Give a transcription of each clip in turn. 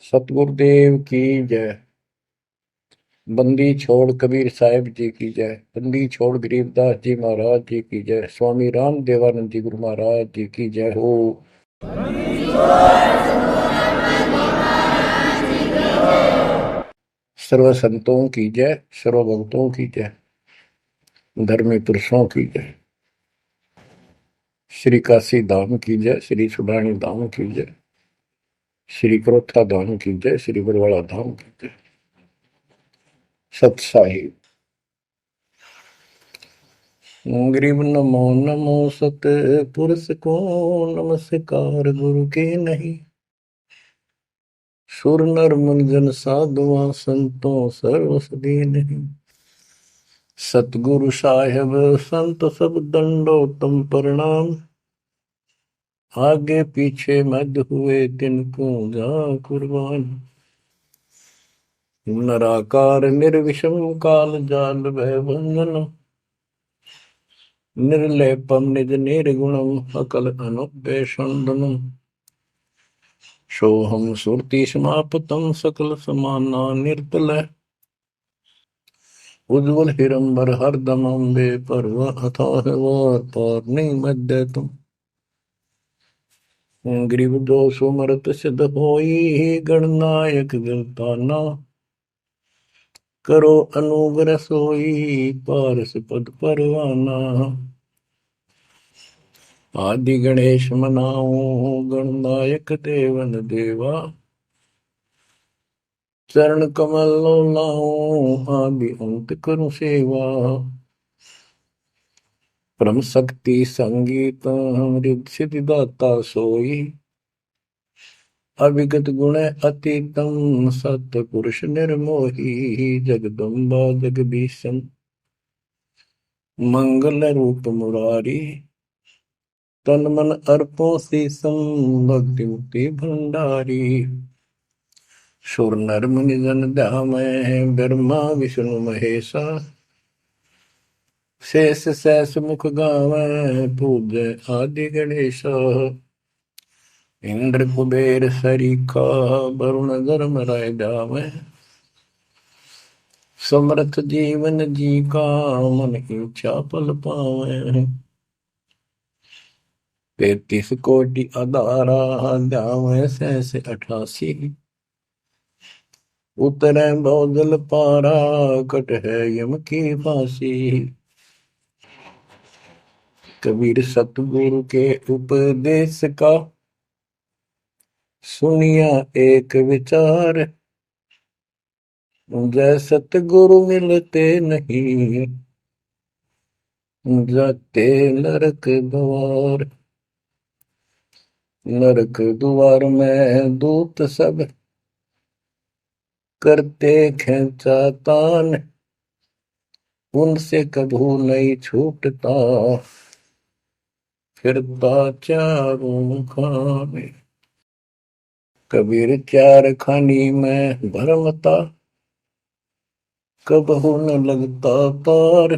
सतगुरुदेव की जय। बंदी छोड़ कबीर साहिब जी की जय। बंदी छोड़ गरीबदास जी महाराज जी की जय। स्वामी राम देवानंद जी गुरु महाराज जी की जय हो। सर्व संतों की जय, सर्व भक्तों की जय, धर्मी पुरुषों की जय। श्री काशी धाम की जय, श्री सुडानी धाम की जय, श्री क्रोथा धाम की जय, श्री बरवाड़ा धाम की जय। सत साहिब गरीब नमो नमो सत पुरुष को नमस्कार गुरु के नहीं। सुर नर मुनिजन साधुआ संतों सर्वसदी नहीं। सतगुरु साहेब संत सब दंडो तुम प्रणाम। आगे पीछे मध्य हुए तिनको जा कुर्बान। नराकार निर्विषम काल जाल भय भंजन। निर्लेपम निज निर्गुणम अकल अनुपेशंदनम। सोहम सुरति समापतम सकल समाना निर्तल। उज्ज्वल हिरंबर हरदम अम्बे पर्व अथाह वार पार नहीं मध्य तुम। ग्रीव दोष मरत सिद्ध होई गणनायक गिरताना। करो अनुग्रह सोई पारस पद परवाना। आदि गणेश मनाओ गणनायक देवन देवा। चरण कमल लाओ आदि अंत करूं सेवा। परम शक्ति संगीत अमृत सिद्धि दाता सोई। अविगत गुण अतीतम सत पुरुष निर्मोही। जगदम्बा जगदीशन मंगल रूप मुरारी। तन मन अर्पो शीसम भक्ति मुक्ति भंडारी। सुर नर मुनि जन ध्यामय ब्रह्मा विष्णु महेशा। शेष सहस मुख गावै पूज्य आदि गणेश। इंद्र कुबेर सरीखा वरुण धर्म राय जावै। समर्थ जीवन जी का मन इच्छा पल पावै। 33 कोटि अदारा जावै सहस 88। उतरै बहुजल पारा कट है यम की फांसी। कबीर सतगुरु के उपदेश का सुनिया एक विचार। जय सतगुरु मिलते नहीं जाते नरक द्वार। नरक द्वार में दूत सब करते खेचा तान। उनसे कभू नहीं छूटता फिरता चारों खाने। कबीर चार खानी में भरमता कबहू न लगता पार।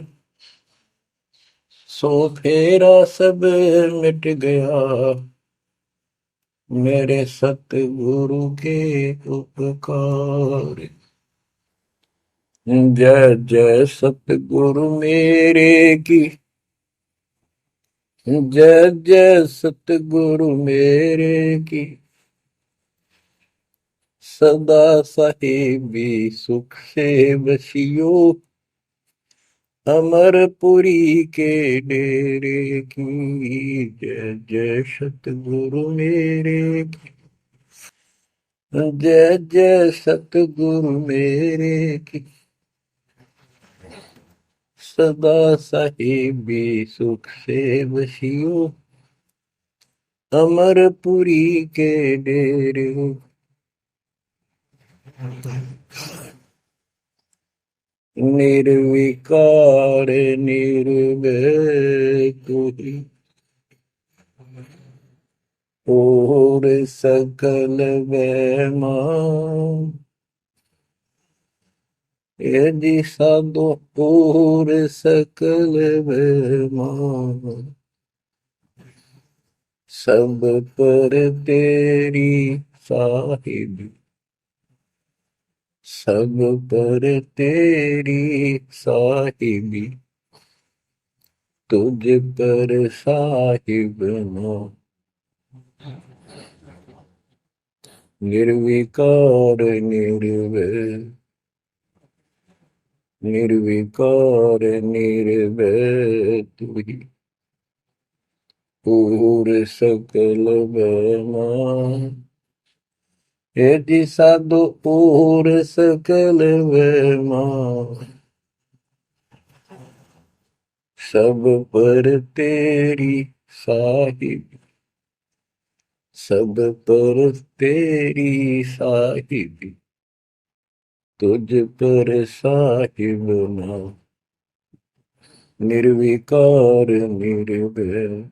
सो फेरा सब मिट गया मेरे सतगुरु के उपकार। जय जय सतगुरु मेरे की। जय जय सतगुरु मेरे की। सदा साहिबी सुख से बसियो। अमरपुरी के डेरे की। जय जय सतगुरु मेरे की। जय जय सतगुरु मेरे की। सदा साहिबी सुख से बसियो। अमरपुरी के डेरे। निर्विकार निर्भय तू ही और सकल वैमा। यदि साधो और सकल वैमा। सब पर तेरी साहिब सब पर तेरी साहिबी, तुझ पर साहिब ना, निर्विकार निर्भय, निर्विकार निर्भय तू ही, पूर सकल बना, यदि साधु पूर सकल बना, सब पर तेरी साहिब, सब पर तेरी साहिब, तुझ पर साहिब ना, निर्विकार निर्भय।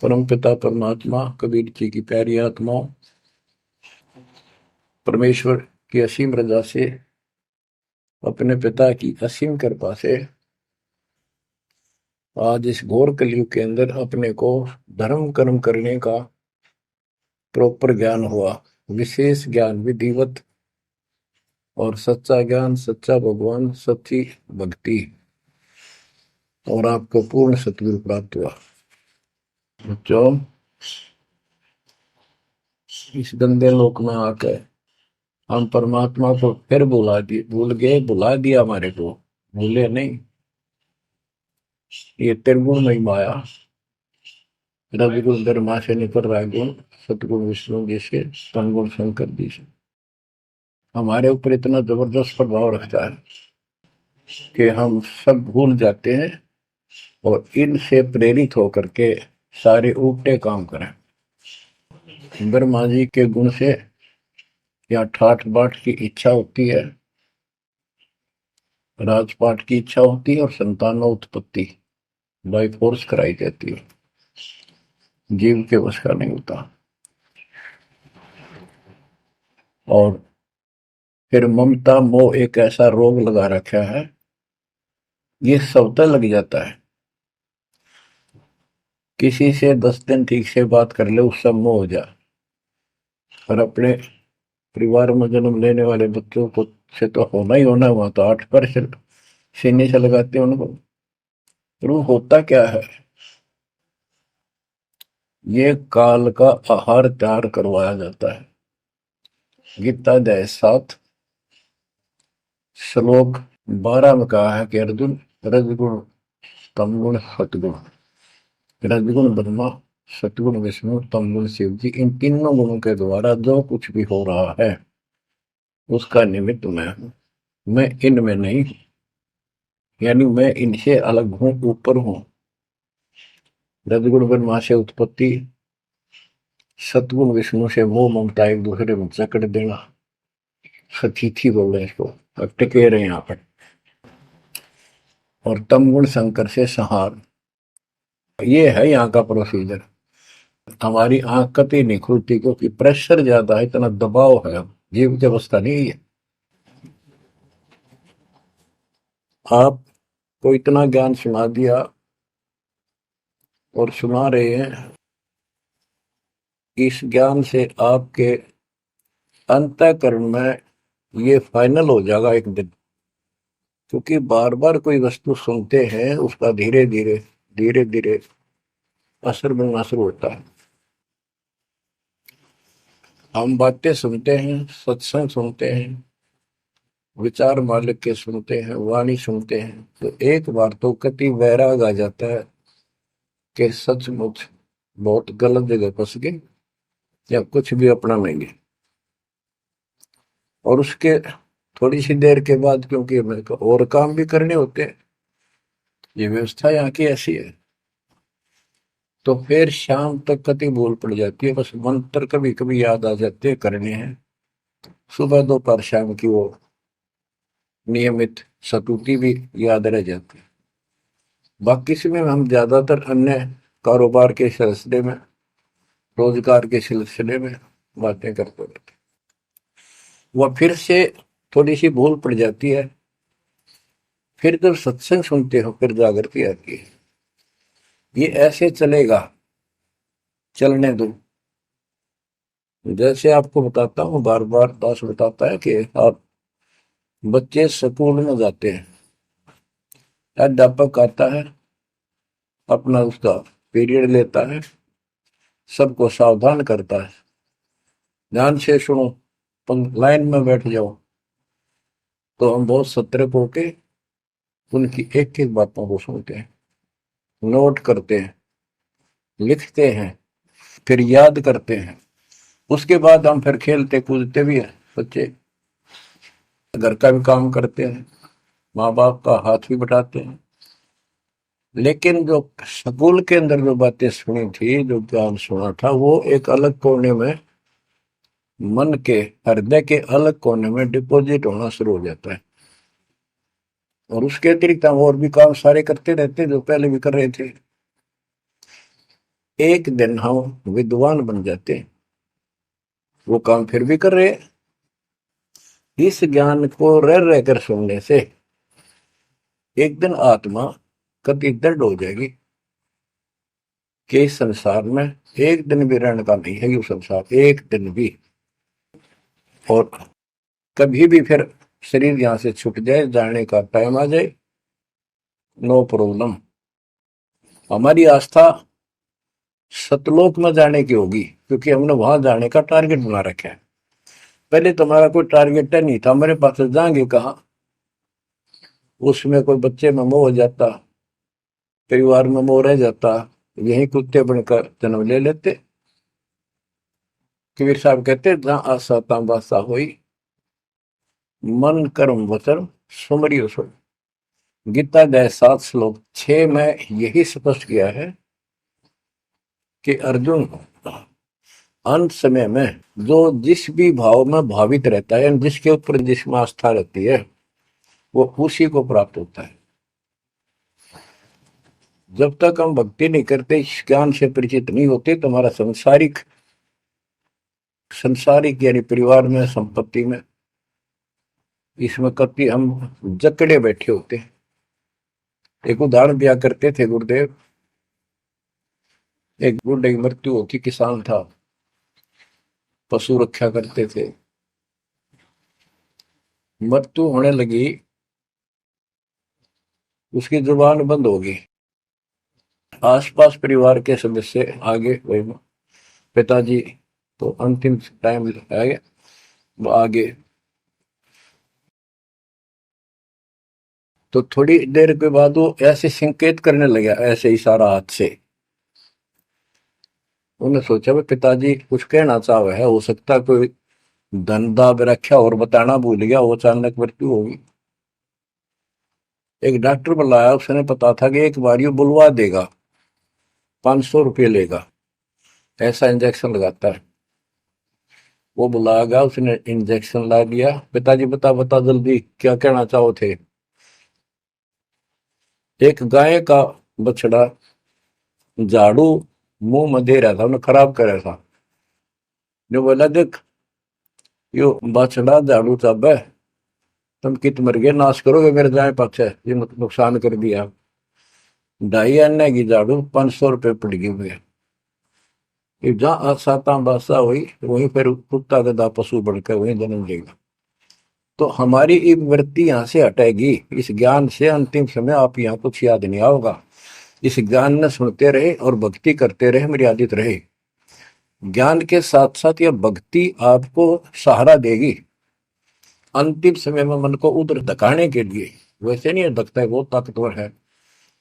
परम पिता परमात्मा कबीर जी की प्यारी आत्माओं, परमेश्वर की असीम रजा से, अपने पिता की असीम कृपा से आज इस घोर कलयुग के अंदर अपने को धर्म कर्म करने का प्रॉपर ज्ञान हुआ, विशेष ज्ञान विधिवत, और सच्चा ज्ञान, सच्चा भगवान, सच्ची भक्ति, और आपको पूर्ण सतगुरु प्राप्त हुआ। जो इस गंदे लोक में आकर हम परमात्मा को फिर भुला दिए, भूल गए, भुला दिया हमारे को, भूले नहीं। ये त्रिगुण में माया, रजगुण धर्मा से निकल रहा है गुण, सतगुण विष्णु जी से, तमगुण शंकर जी से हमारे ऊपर इतना जबरदस्त प्रभाव रखता है कि हम सब भूल जाते हैं और इनसे प्रेरित होकर के सारे उल्टे काम करें। ब्रह्मा जी के गुण से या ठाठ बाट की इच्छा होती है, राजपाट की इच्छा होती है, और संतानों उत्पत्ति बाई फोर्स कराई जाती है, जीव के वश का नहीं होता। और फिर ममता मोह एक ऐसा रोग लगा रखा है, ये सबता लग जाता है। किसी से 10 दिन ठीक से बात कर ले, उससे मोह हो जा, और अपने परिवार में जन्म लेने वाले बच्चों को से तो होना ही होना, हुआ तो 8% सीने से लगाते हैं उनको। तो वो होता क्या है, ये काल का आहार तैयार करवाया जाता है। गीता अध्याय 7 श्लोक 12 में कहा है कि अर्जुन, रजगुण तमगुण सतगुण, रजगुण ब्रह्मा, सतगुण विष्णु, तमगुण शिव जी, इन तीनों गुणों के द्वारा जो कुछ भी हो रहा है उसका निमित्त मैं हूं, मैं इनमें नहीं हूं, यानी मैं इनसे अलग हूं, ऊपर हूं। रजगुण ब्रह्मा से उत्पत्ति, सतगुण विष्णु से मोह ममता एक दूसरे में जकड़ देना, सतीथी बोल रहे हैं इसको, अब टिके रहे यहाँ पर, और तमगुण शंकर से संहार। ये है यहाँ का प्रोसीजर। हमारी आंख कतई नहीं खुलती क्योंकि प्रेशर ज्यादा है, इतना दबाव है, जीव की अवस्था नहीं है। आपको इतना ज्ञान सुना दिया और सुना रहे हैं, इस ज्ञान से आपके अंतःकरण में ये फाइनल हो जाएगा एक दिन, क्योंकि बार बार कोई वस्तु सुनते हैं उसका धीरे धीरे धीरे धीरे असर बनना शुरू होता है। हम बातें सुनते हैं, सत्संग सुनते हैं, विचार मालिक के सुनते हैं, वाणी सुनते हैं, तो एक बार तो कति वैराग आ जाता है कि सचमुच बहुत गलत जगह फंस गए या कुछ भी अपना लेंगे। और उसके थोड़ी सी देर के बाद, क्योंकि मेरे को और काम भी करने होते हैं, ये व्यवस्था यहाँ की ऐसी है, तो फिर शाम तक कति भूल पड़ जाती है, बस मंत्र कभी कभी याद आ जाते हैं करने हैं, सुबह दोपहर शाम की वो नियमित सतुति भी याद रह जाती है। बाकी समय हम ज्यादातर अन्य कारोबार के सिलसिले में, रोजगार के सिलसिले में बातें करते रहते, वह फिर से थोड़ी सी भूल पड़ जाती है। फिर जब सत्संग सुनते हो फिर जागृति आती है। ये ऐसे चलेगा चलने दो। जैसे आपको बताता हूँ, बार बार दास बताता है कि आप बच्चे स्कूल में जाते हैं, अध्यापक आता है, अपना उसका पीरियड लेता है, सबको सावधान करता है, ध्यान से सुनो, लाइन में बैठ जाओ। तो हम बहुत सतर्क होके उनकी एक एक बातों को सुनते हैं, नोट करते हैं, लिखते हैं, फिर याद करते हैं। उसके बाद हम फिर खेलते कूदते भी हैं। बच्चे घर का भी काम करते हैं, माँ बाप का हाथ भी बटाते हैं। लेकिन जो स्कूल के अंदर जो बातें सुनी थी, जो ज्ञान सुना था, वो एक अलग कोने में, मन के हृदय के अलग कोने में डिपॉजिट होना शुरू हो जाता है। और उसके अतिरिक्त हम और भी काम सारे करते रहते हैं जो पहले भी कर रहे थे। एक दिन हम विद्वान बन जाते हैं, वो काम फिर भी कर रहे हैं। इस ज्ञान को रह रहकर सुनने से एक दिन आत्मा कति दृढ़ हो जाएगी कि इस संसार में एक दिन भी रहने का नहीं है, ये संसार एक दिन भी। और कभी भी फिर शरीर यहां से छूट जाए, जाने का टाइम आ जाए, नो प्रॉब्लम। हमारी आस्था सतलोक में जाने की होगी, क्योंकि हमने वहां जाने का टारगेट बना रखा है। पहले तुम्हारा कोई टारगेट नहीं था, हमारे पास जाएंगे कहाँ। उसमें कोई बच्चे में मोह हो जाता, परिवार में मोह रह जाता, यही कुत्ते बनकर जन्म ले लेते। कबीर साहब कहते, जहां आशा ता बासा हुई, मन कर्म वचन सुमरियो सो। गीता गए 7 श्लोक 6 में यही स्पष्ट किया है कि अर्जुन, अंत समय में जो जिस भी भाव में भावित रहता है, जिसके ऊपर जिसमें आस्था रहती है, वो उसी को प्राप्त होता है। जब तक हम भक्ति नहीं करते, इस ज्ञान से परिचित नहीं होते, तो हमारा संसारिक संसारिक यानी परिवार में, संपत्ति में, इसमें कभी हम जकड़े बैठे होते हैं। एक उदाहरण दिया करते थे गुरुदेव, एक बूढ़े की मृत्यु होती, किसान था, पशु रक्षा करते थे, मृत्यु होने लगी, उसकी जुबान बंद हो गई। आसपास परिवार के सदस्य आगे, वही पिताजी तो अंतिम टाइम आ गया, वो आगे। तो थोड़ी देर के बाद वो ऐसे संकेत करने लगा, ऐसे इशारा हाथ से। उन्होंने सोचा भाई पिताजी कुछ कहना चाहे है, हो सकता कोई धंधा रखा और बताना भूल गया, वो अचानक मृत्यु होगी। एक डॉक्टर बुलाया, उसने पता था कि एक बार ये बुलवा देगा, 500 रुपये लेगा, ऐसा इंजेक्शन लगाता है। वो बुलाया गया, उसने इंजेक्शन ला दिया। पिताजी बता बता जल्दी क्या कहना चाहो थे। एक गाय का बछड़ा झाड़ू मुंह में दे रहा था, उन्हें खराब कर रहा था। जो बोला, देख यो बछड़ा झाड़ू चाबे, तुम कित मर गए, नाश करोगे मेरे गाय पक्ष है, ये नुकसान कर दिया। 2.5 आने की झाड़ू 500 रुपये पड़ गई हुए। जहां साता बासा हुई, वहीं पर कुत्ता गधा पशु बढ़कर वहीं जन्म लेगा। तो हमारी एक वृत्ति यहाँ से हटेगी इस ज्ञान से। अंतिम समय आप यहाँ कुछ याद नहीं आओगा, इस ज्ञान में सुनते रहे और भक्ति करते रहे, मर्यादित रहे। ज्ञान के साथ साथ यह भक्ति आपको सहारा देगी अंतिम समय में, मन को उधर धकाने के लिए। वैसे नहीं धकता है, बहुत ताकतवर है,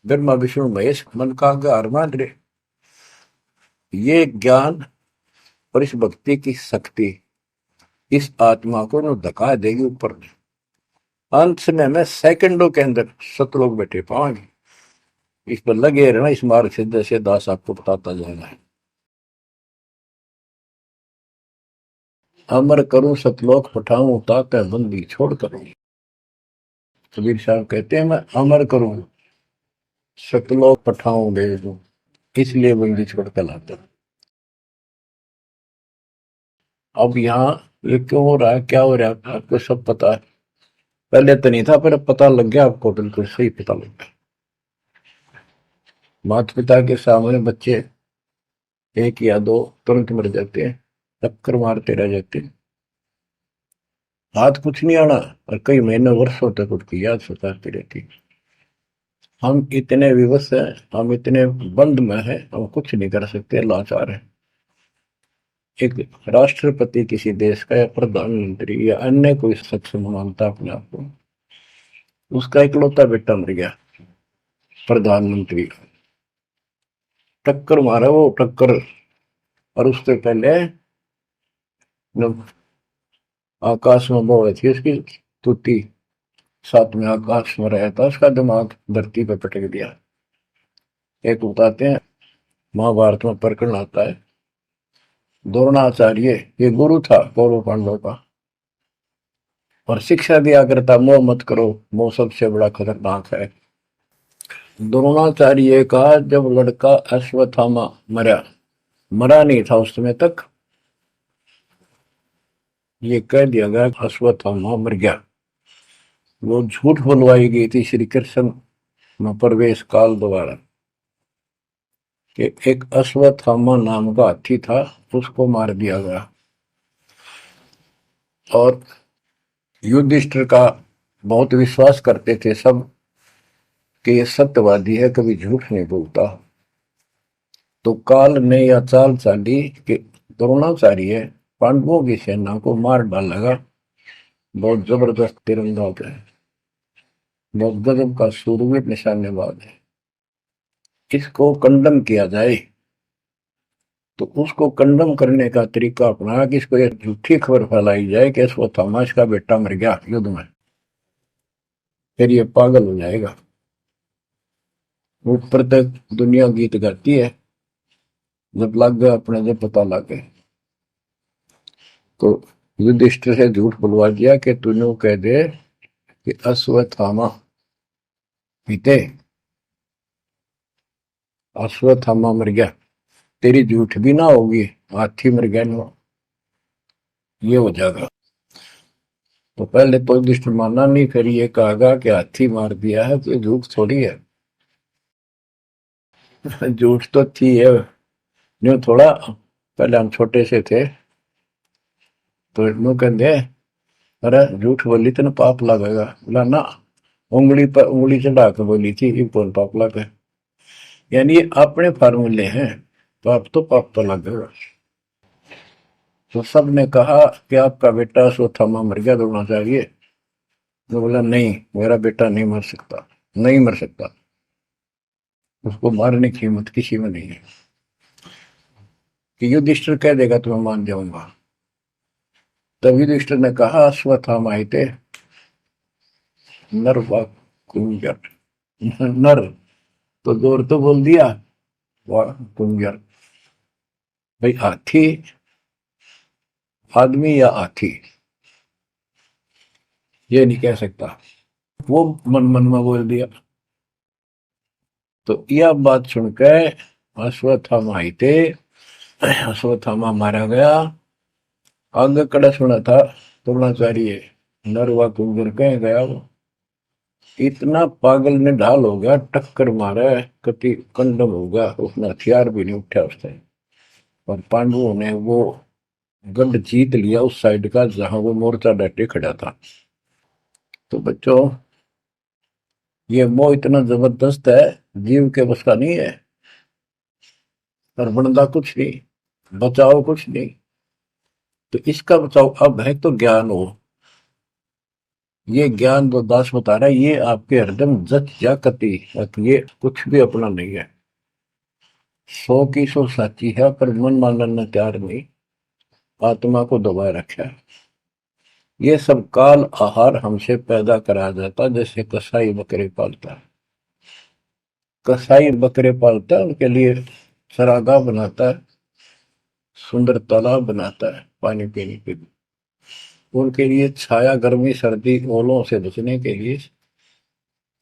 ब्रह्मा विष्णु महेश मन का आधार मान रहे। ये ज्ञान और इस भक्ति की शक्ति इस आत्मा को न धका देगी ऊपर। अंत समय में सेकंडों के अंदर सतलोक बैठे पाएंगे। इस पर लगे रहना, इस मार्ग से जैसे दास आपको बताता जाएगा। अमर करूं सतलोक पठाऊं, ताकि बंदी छोड़ करूं। कबीर साहब कहते हैं, मैं अमर करूं सतलोक पठाऊं भेज दूं, इसलिए बंदी छोड़ कर लाता। अब यहाँ ये क्यों हो रहा है, क्या हो रहा है, आपको सब पता है। पहले तो नहीं था, पर अब पता लग गया आपको, बिल्कुल सही पता लग गया। माता पिता के सामने बच्चे एक या दो तुरंत मर जाते हैं, टक्कर मारते रह जाते हैं, हाथ कुछ नहीं आना, और कई महीने वर्षों तक उसकी याद सताती रहती। हम इतने विवश हैं, हम इतने बंद में हैं, हम कुछ नहीं कर सकते, लाचार हैं। एक राष्ट्रपति किसी देश का या प्रधानमंत्री या अन्य कोई सक्षम मानता अपने आप को, उसका इकलौता बेटा मर गया, प्रधानमंत्री, टक्कर मारा वो टक्कर। और उससे पहले जब आकाश में वो थी उसकी तुती, साथ में आकाश में रहा था, उसका दिमाग धरती पे पटक दिया। एक बताते हैं, महाभारत में प्रकरण आता है, द्रोणाचार्य, ये गुरु था कौरव पांडव का, और शिक्षा दिया करता, मोह मत करो, मोह सबसे बड़ा खतरनाक है। द्रोणाचार्य का जब लड़का अश्वत्थामा मरा, मरा नहीं था उस समय तक, ये कह दिया गया अश्वत्थामा मर गया। वो झूठ बुलवाई गई थी श्री कृष्ण में प्रवेश काल द्वारा कि एक अश्वत्थामा नाम का हाथी था, उसको मार दिया गया। और युधिष्ठिर का बहुत विश्वास करते थे सब कि ये सत्यवादी है, कभी झूठ नहीं बोलता। तो काल ने यह चाल चाली कि द्रोणाचार्य पांडवों की सेना को मार डालेगा। बहुत जबरदस्त तीरंदाज है, बहुत गजब का सूरवीर निशानेबाज है, इसको कंडम किया जाए। तो उसको कंडम करने का तरीका अपनाया कि इसको एक झूठी खबर फैलाई जाए कि अश्वत्थामा का बेटा मर गया युद्ध में, फिर ये पागल हो जाएगा। ऊपर तक दुनिया गीत गाती है, जब लग गया अपने, जब पता लग गया तो युधिष्ठिर से झूठ बुलवा दिया कि तूने कह दे कि अश्वत्थामा पीते, अश्वत्थामा मर गया, तेरी झूठ भी ना होगी, हाथी मर गया ना, ये हो जाएगा। तो पहले तो युधिष्ठिर माना नहीं, फिर ये कहा कि हाथी मार दिया है, तो झूठ थोड़ी है। झूठ तो थी है, जो थोड़ा पहले हम छोटे से थे तो यूं कहते, अरे झूठ बोली तो ना पाप लगेगा, बोला ना, उंगली पर उंगली चढ़ा के बोली थी, ये कौन पाप लगे। यानी ये अपने फार्मूले हैं, पाप तो लगेगा। तो सब ने कहा कि आपका बेटा अश्वत्थामा मर गया, दौड़ना चाहिए। तो बोला नहीं, मेरा बेटा नहीं मर सकता, नहीं मर सकता, उसको मारने की हिम्मत किसी में नहीं है। कि युधिष्ठिर कह देगा तो मैं मान जाऊंगा। तब युधिष्ठिर ने कहा अश्वत्थामा थे नर व कुंजर, नर तो जोर तो बोल दिया, व कुंजर, भाई हाथी आदमी या हाथी ये नहीं कह सकता, वो मन मन में बोल दिया। तो यह बात सुनकर अश्वत्थामा थे, अश्वत्थामा मारा गया। आगे कड़ा सुना था द्रोणाचार्य, नरवा कुंजर कह गया वो, इतना पागल ने ढाल हो गया, टक्कर मारा, कति कंडम हो गया, उसने हथियार भी नहीं उठा उसने। और पांडवों ने वो गढ़ जीत लिया उस साइड का जहां वो मोर्चा डटे खड़ा था। तो बच्चों, ये मोह इतना जबरदस्त है, जीव के बस का नहीं है। और बनता कुछ नहीं, बचाओ कुछ नहीं। तो इसका बचाओ अब है तो ज्ञान हो, ये ज्ञान जो दास बता रहा है, ये आपके हृदय जच जा कति, ये कुछ भी अपना नहीं है, 100 की 100 साची है, पर मन मानने तैयार नहीं, आत्मा को दबाए रखा है। ये सब काल आहार हमसे पैदा कराया जाता, जैसे कसाई बकरे पालता है, कसाई बकरे पालता है, उनके लिए चरागाह बनाता है, सुंदर तालाब बनाता है पानी पीने के लिए, उनके लिए छाया, गर्मी, सर्दी, ओलों से बचने के लिए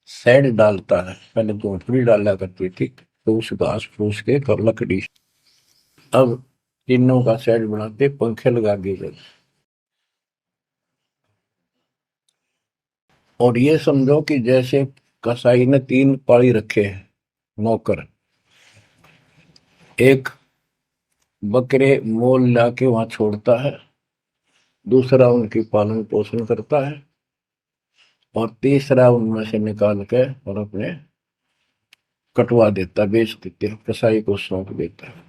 शेड डालता है। पहले झोंपड़ी डाला करती थी, तो उस घास फूस के लकड़ी, अब तीनों का शेड बनाते, पंखे लगा दिए। और ये समझो कि जैसे कसाई ने 3 पाली रखे हैं नौकर, एक बकरे मोल लाके वहां छोड़ता है, दूसरा उनकी पालन पोषण करता है, और तीसरा उनमें से निकाल के और अपने कटवा देता, बेच देते हैं, कसाई को सौंप देता है।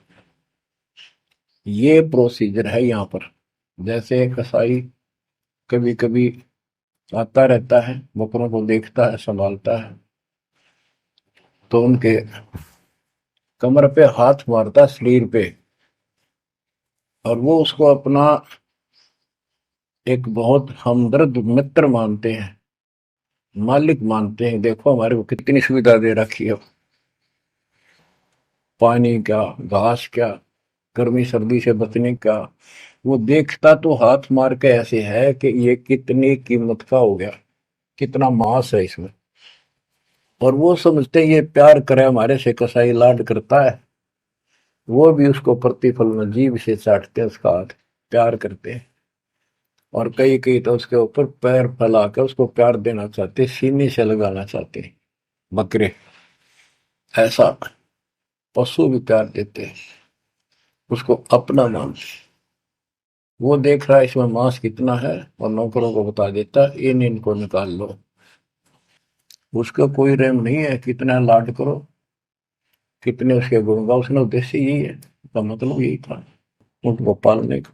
ये प्रोसीजर है यहाँ पर। जैसे कसाई कभी कभी आता रहता है, बकरों को देखता है, संभालता है, तो उनके कमर पे हाथ मारता, शरीर पे, और वो उसको अपना एक बहुत हमदर्द मित्र मानते हैं, मालिक मानते हैं। देखो हमारे को कितनी सुविधा दे रखी है, पानी क्या, घास क्या, गर्मी सर्दी से बचने का। वो देखता तो हाथ मार के ऐसे है कि ये कितनी कीमत का हो गया, कितना मांस है इसमें। और वो समझते हैं ये प्यार करे हमारे से, कसाई लाड करता है, वो भी उसको प्रतिफल में जीभ से चाटते हैं उसका हाथ, प्यार करते हैं। और कई कई तो उसके ऊपर पैर फैला कर उसको प्यार देना चाहते, सीने से लगाना चाहते हैं बकरे। ऐसा पशु भी प्यार देते हैं, उसको अपना मानते हैं। वो देख रहा है इसमें मांस कितना है, और नौकरों को बता देता है इन इनको निकाल लो। उसका कोई रहम नहीं है, कितना लाड करो, कितने उसके गुण गाओ। उसने उद्देश्य यही है, उसका मतलब यही था, उनको पालने का।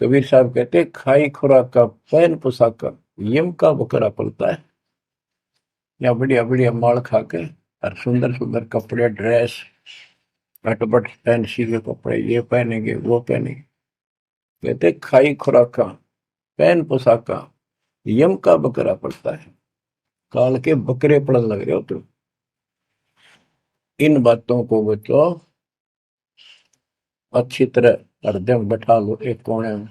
कबीर साहब कहते खाई खुराक का, पहन पोशाक का, यम का बकरा पलता है। या बढ़िया बढ़िया माल खा के, और सुंदर सुंदर कपड़े, ड्रेस, अटपट फैंसी के कपड़े, ये पहनेंगे वो पहनेंगे। कहते खाई खुराक का, पहन पोशाक का, यम का बकरा पड़ता है। काल के बकरे पड़न लग रहे हो तुम। इन बातों को बच्चों अच्छी तरह हृदय में बैठा लो, एक कोने में।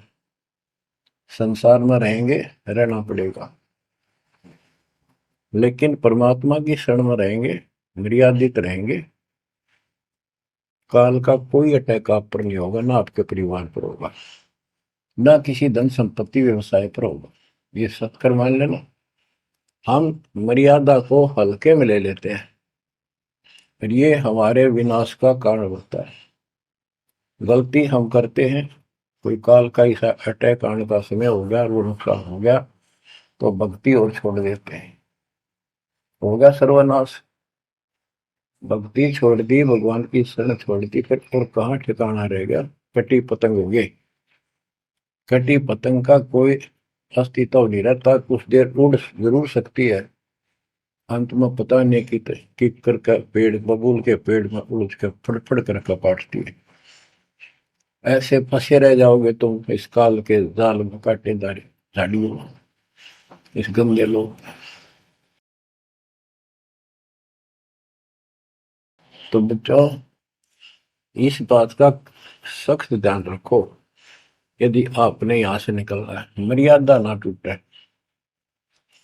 संसार में रहेंगे, रहना पड़ेगा, लेकिन परमात्मा की शरण में रहेंगे, मर्यादित रहेंगे। काल का कोई अटैक आप पर नहीं होगा, ना आपके परिवार पर होगा, ना किसी धन संपत्ति व्यवसाय पर होगा। ये सत्कर मान लेना। हम मर्यादा को हल्के में ले लेते हैं, और ये हमारे विनाश का कारण होता है। गलती हम करते हैं, कोई काल का ऐसा अटैक आने का समय हो गया, वो नुकसान हो गया, तो भक्ति और छोड़ देते हैं, हो गया सर्वनाश। भक्ति छोड़ दी, भगवान की शरण छोड़ दी, फिर और कहाँ ठिकाना रह गया। कटी पतंग हो गई। कटी पतंग का कोई अस्तित्व नहीं रहता, कुछ देर उड़ जरूर सकती है, अंत में पता नहीं कि कर का पेड़, बबूल के पेड़ में उड़ के फड़फड़ कर कपाटती है। ऐसे फंसे रह जाओगे तुम इस काल के जाल में, कांटेदार झाड़ियों में, इस गंदे लोग। तो बच्चों इस बात का सख्त ध्यान रखो, यदि आपने यहां से निकलना है, मर्यादा ना टूटे।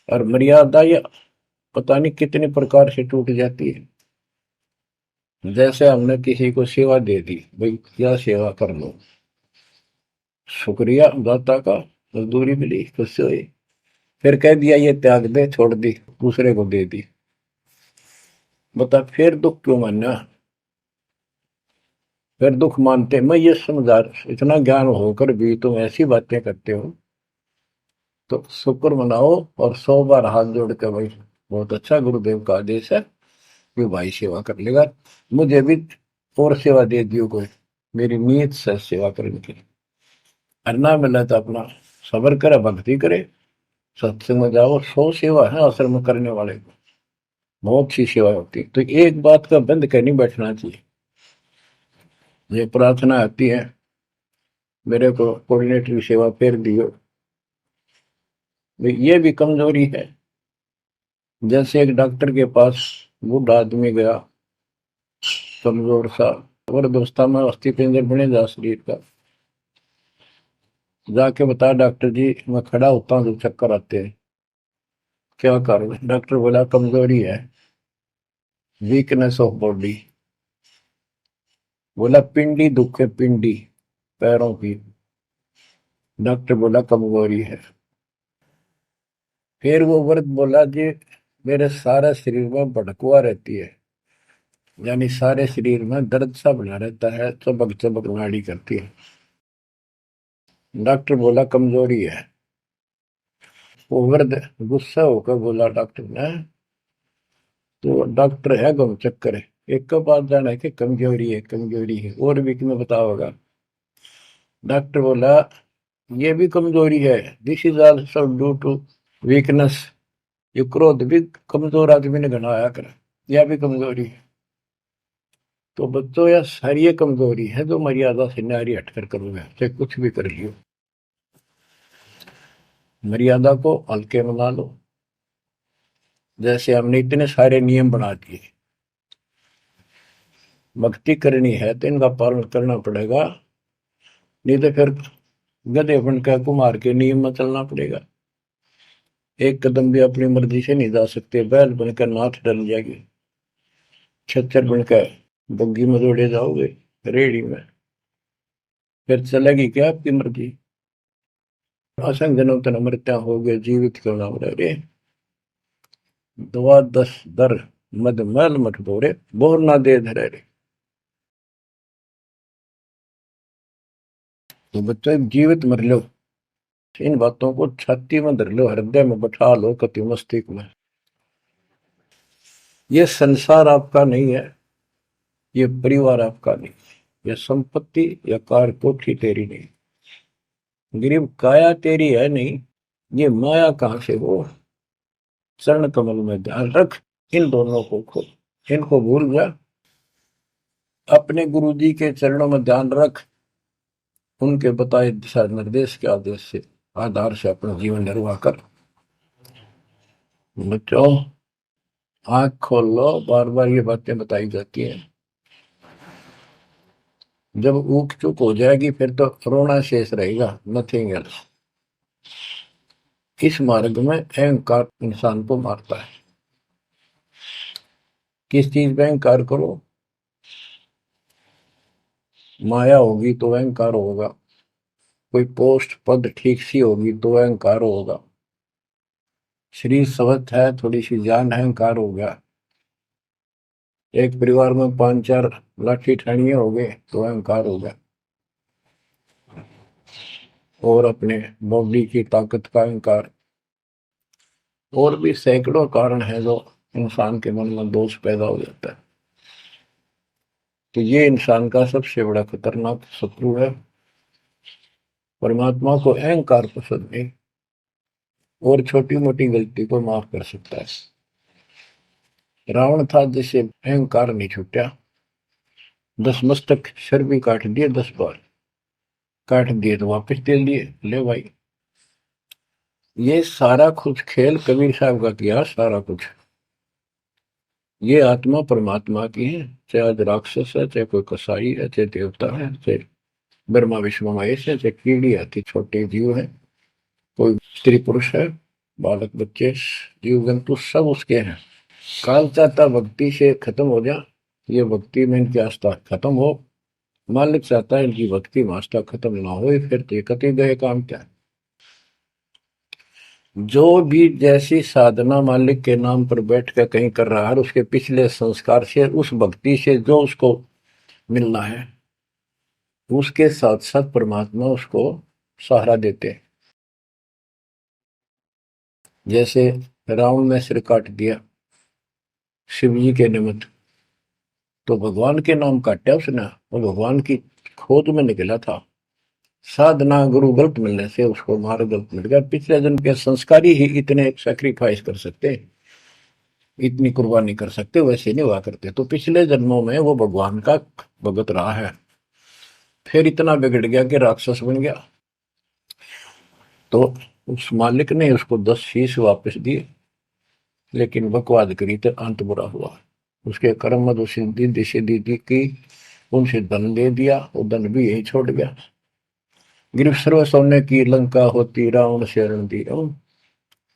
और मर्यादा ये पता नहीं कितने प्रकार से टूट जाती है। जैसे हमने किसी को सेवा दे दी, भाई क्या सेवा कर लो, शुक्रिया दाता का, मजदूरी मिली, खुशी हुई, फिर कह दिया ये त्याग दे, छोड़ दी, दूसरे को दे दी। बता फिर दुख क्यों मानना, फिर दुख मानते। मैं ये समझा, इतना ज्ञान होकर भी तुम ऐसी बातें करते हो, तो शुक्र मनाओ, और 100 बार हाथ जोड़ के भाई बहुत अच्छा, गुरुदेव का आदेश है कि भाई सेवा कर लेगा, मुझे भी और सेवा दे दियो कोई, मेरी नीयत से सेवा करने की। अन्ना मिला तो अपना सबर करे, भक्ति करे, सत्संग में जाओ। 100 सेवा है आश्रम में करने वाले को, बहुत सी सेवा होती है। तो एक बात का बंद कर नहीं बैठना चाहिए। ये प्रार्थना आती है, मेरे को कोऑर्डिनेटर की सेवा फेर दियो, ये भी कमजोरी है। जैसे एक डॉक्टर के पास बूढ़ा आदमी गया, कमजोर सा, वृद्धावस्था में अस्थि पिंजर बने जा शरीर का, जाके बता डॉक्टर जी मैं खड़ा होता हूँ तो चक्कर आते हैं, क्या कारण है? डॉक्टर बोला कमजोरी है, वीकनेस ऑफ बॉडी। बोला पिंडी दुख है, पिंडी, पैरों की। डॉक्टर बोला कमजोरी है। फिर वो वर्द बोला जी मेरे सारा शरीर में भड़कुआ रहती है, यानी सारे शरीर में दर्द सा बना रहता है, चबक चबक नाड़ी करती है। डॉक्टर बोला कमजोरी है। वो वृद्ध गुस्सा होकर बोला डॉक्टर ने, तो डॉक्टर है गम चक्कर है, एक का बात जाना है कि कमजोरी है, कमजोरी है, और भी तुम्हें पता होगा। डॉक्टर बोला ये भी कमजोरी है, this is also due to weakness. ये क्रोध भी कमजोर आदमी ने घना आया कर, यह भी कमजोरी है। तो बच्चों यह सारी ये कमजोरी है जो मर्यादा से नारी हटकर करोगे, चाहे कुछ भी कर लियो। मर्यादा को हल्के में ना लो। जैसे हमने इतने सारे नियम बना दिए, भक्ति करनी है तो इनका पालन करना पड़ेगा, नहीं तो फिर गधे बनकर कुमार के नियम में चलना पड़ेगा। एक कदम भी अपनी मर्जी से नहीं जा सकते, बैल बनकर नाथ डल जाएगी, छच्चर बनकर बग्गी में दौड़े जाओगे रेडी में, फिर चलेगी क्या आपकी मर्जी। असंग जन्म तन मृत्या हो गए, जीवित क्यों नाम रह रे। दवा दस दर मद मैल मठ बोरे, बोर ना दे धरे रे। तो बच्चों जीवित मर लो, इन बातों को छाती में धर लो, हृदय में बैठा लो, कति मस्तिष्क में। ये संसार आपका नहीं है, ये परिवार आपका नहीं, ये संपत्ति या कार कोठी तेरी नहीं, गरीब काया तेरी है नहीं, ये माया कहां से हो। चरण कमल में ध्यान रख, इन दोनों को खो, इनको भूल जा, अपने गुरु जी के चरणों में ध्यान रख, उनके बताए दिशा निर्देश के आदेश से आधार से अपना जीवन निर्वाह कर। बच्चों आंख खोल लो, बार बार ये बातें बताई जाती हैं। जब ऊख चुक हो जाएगी फिर तो रोना शेष रहेगा, नथिंग एल्स। इस मार्ग में अहंकार इंसान को मारता है। किस चीज में अहंकार करो, माया होगी तो अहंकार होगा, कोई पोस्ट पद ठीक सी होगी तो अहंकार होगा, शरीर स्वस्थ है, थोड़ी सी जान, अहंकार हो गया। एक परिवार में 5-4 लाठी ठाणिये हो गए तो अहंकार हो गया, और अपने बॉडी की ताकत का अहंकार। और भी सैकड़ों कारण है जो इंसान के मन में दोष पैदा हो जाता है। तो ये इंसान का सबसे बड़ा खतरनाक शत्रु है। परमात्मा को अहंकार पसंद नहीं, और छोटी मोटी गलती को माफ कर सकता है। रावण था जिसे अहंकार नहीं छूटा, 10 मस्तक सर भी काट दिए, 10 बार काट दिए तो वापस दे दिए, ले भाई। ये सारा कुछ खेल कबीर साहब का किया, सारा कुछ। ये आत्मा परमात्मा की है, चाहे आज राक्षस है, चाहे कोई कसाई है, चाहे देवता है, चाहे ब्रह्मा विष्णु महेश है, चाहे कीड़ी आती छोटे जीव है, कोई स्त्री पुरुष है, बालक बच्चे जीव जंतु सब उसके हैं। काल चाहता भक्ति से खत्म हो जा, ये भक्ति में इनकी आस्था खत्म हो, मालिक चाहता है इनकी भक्ति में आस्था खत्म ना हो, फिर तो कति गए काम क्या। जो भी जैसी साधना मालिक के नाम पर बैठ कर कहीं कर रहा है, उसके पिछले संस्कार से, उस भक्ति से जो उसको मिलना है, उसके साथ साथ परमात्मा उसको सहारा देते। जैसे रावण ने सिर काट दिया शिव जी के निमित्त, तो भगवान के नाम काटा उसने, वो भगवान की खोज में निकला था। साधना गुरु गलत मिलने से उसको मार्ग गलत मिल गया। पिछले जन्म के संस्कारी ही इतने सेक्रीफाइस कर सकते, इतनी कुर्बानी कर सकते, वैसे नहीं हुआ करते। तो पिछले जन्मों में वो भगवान का भगत रहा है, फिर इतना बिगड़ गया कि राक्षस बन गया। तो उस मालिक ने उसको 10 शीश वापस दिए, लेकिन बकवाद करी तो अंत बुरा हुआ। उसके कर्म मधु सिद्धि सिद्धि की, उनसे धन दे दिया, वो धन भी यही छोड़ गया। गिरफ्त सर्व सोने की लंका होती, रावण शरण दी,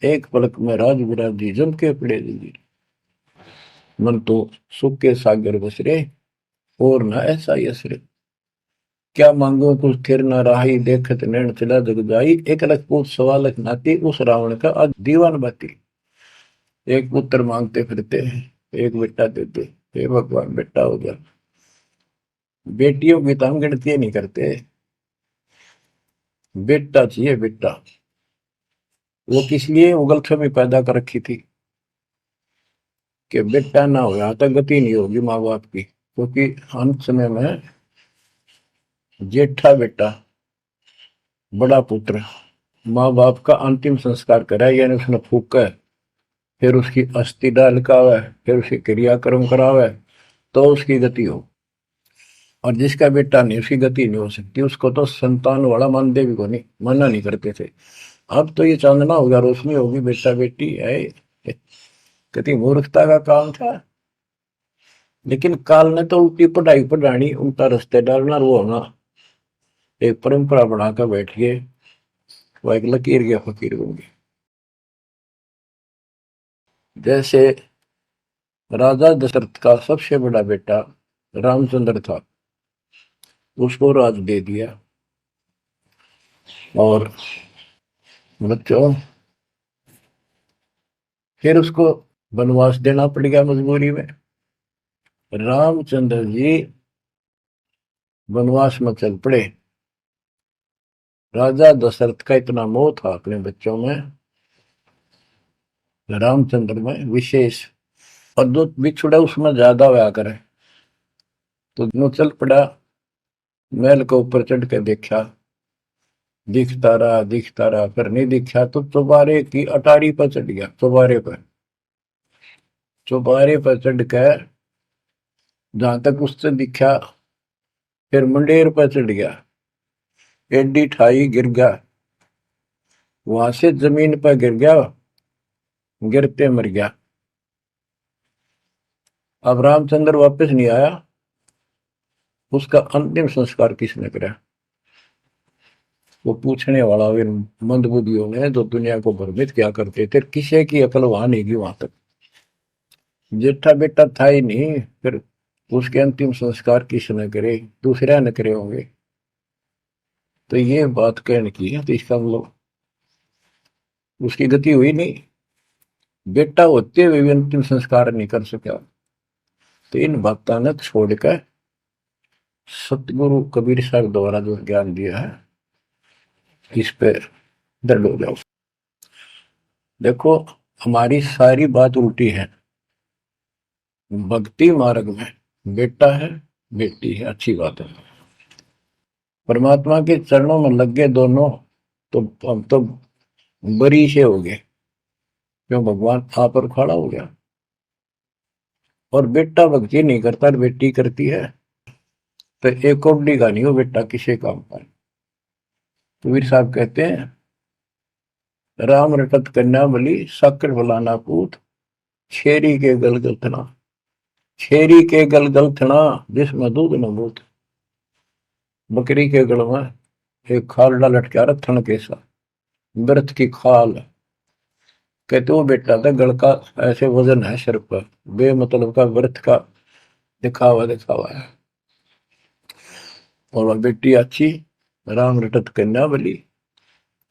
एक पलक में राज विराजी, जम के पड़े दी। मन तो सुख के सागर बसरे, और न ऐसा यसरे। क्या मांगो कुछ थिर न राही, देखत नैन चला जग जाई। एक लख पूछ सवा लख नाती, उस रावण का आज दीवान बाती। एक पुत्र मांगते फिरते, एक बेटा देते, हे भगवान, बेटा हो गया। बेटियों की तो हम गिनती नहीं करते। बेटा चाहिए, बेटा। वो किस लिए उगलछमी पैदा कर रखी थी कि बेटा ना हो, यहाँ तक गति नहीं होगी माँ बाप की, क्योंकि अंत समय में जेठा बेटा, बड़ा पुत्र, माँ बाप का अंतिम संस्कार कराए, यानी उसने फूका, फिर उसकी अस्थि डाल करावे, फिर उसकी क्रियाक्रम करावे, तो उसकी गति हो। और जिसका बेटा नहीं, उसकी गति नहीं हो सकती। उसको तो संतान वाला मानते भी को नहीं, माना नहीं करते थे। अब तो ये चांदना होगा, रोशनी होगी, बेटा बेटी है। कितनी मूर्खता का काम था। लेकिन काल ने तो उल्टी पढ़ाई पढ़ानी, उल्टा रास्ते डालना, वो होना, एक परंपरा बनाकर बैठ गए। वो एक लकीर के फकीर होंगे। जैसे राजा दशरथ का सबसे बड़ा बेटा रामचंद्र था, उसको राज दे दिया। और बच्चों, फिर उसको वनवास देना पड़ गया मजबूरी में। रामचंद्र जी वनवास में चल पड़े। राजा दशरथ का इतना मोह था अपने बच्चों में, रामचंद्र में विशेष, और जो बिछुड़ा उसमें ज्यादा हुआ करे, तो नो चल पड़ा। महल के ऊपर चढ़ के देखा, दिखता रहा, फिर नहीं दिखा तो चौबारे की अटारी पर चढ़ गया। चौबारे पर चढ़ कर जहां तक उससे दिखा, फिर मुंडेर पर चढ़ गया, एडी ठाई गिर गया, वहां से जमीन पर गिर गया, गिरते मर गया। अब रामचंद्र वापस नहीं आया। उसका अंतिम संस्कार किसने कराया? वो पूछने वाला वे मंदबुद्धियों ने, जो दुनिया को भ्रमित क्या करते थे, किसी की अकल वहां नहीं गई। वहां तक जेठा बेटा था ही नहीं, फिर उसके अंतिम संस्कार किसने करे? दूसरा न करे होंगे। तो ये बात कहने की है, तो इसका मतलब उसकी गति हुई नहीं। बेटा होते हुए भी अंतिम संस्कार नहीं कर सका। तो इन बातों ने छोड़कर सतगुरु कबीर साहब द्वारा जो ज्ञान दिया है, इस पे दृढ़ हो जाओ। देखो, हमारी सारी बात उल्टी है। भक्ति मार्ग में बेटा है, बेटी है, अच्छी बात है। परमात्मा के चरणों में लग गए दोनों, तो हम तो बरी से हो गए, क्यों? भगवान आप पर खड़ा हो गया। और बेटा भक्ति नहीं करता, बेटी करती है, तो एक कोडी का नहीं हो बेटा किसी काम का। कबीर साहब कहते हैं, राम रटत कन्या बली, साकर फलाना पूत, छेरी के गलगल थना, छेरी के गलगल थना, जिसमें दूध न बूत। बकरी के गल में एक खाल लटका रहा, थन के साथ व्रत की खाल। कहते वो बेटा था गल का, ऐसे वजन है सिर पर, बेमतलब का व्रत का दिखावा है। और वह बेटी अच्छी, राम रटत कन्या बली,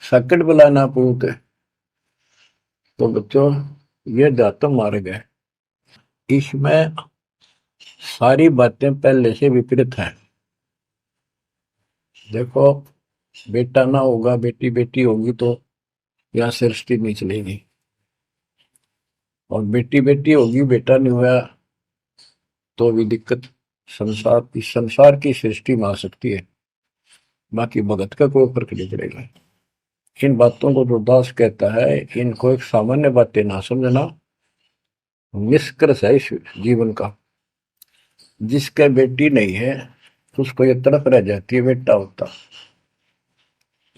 सकट बलाना पूत। तो बच्चों, ये दातम मार्ग है। इसमें सारी बातें पहले से विपरीत है। देखो, बेटा ना होगा, बेटी बेटी होगी, तो यहाँ सृष्टि नहीं चलेगी। और बेटी बेटी होगी, बेटा नहीं हुआ, तो भी दिक्कत संसार की सृष्टि में आ सकती है। बाकी भगत का कोई फर्क नहीं पड़ेगा। इन बातों को जो दास कहता है, इनको एक सामान्य बातें ना समझना, निष्कर्ष है इस जीवन का। जिसका बेटी नहीं है, उसको ये तड़प रह जाती है बेटा होता,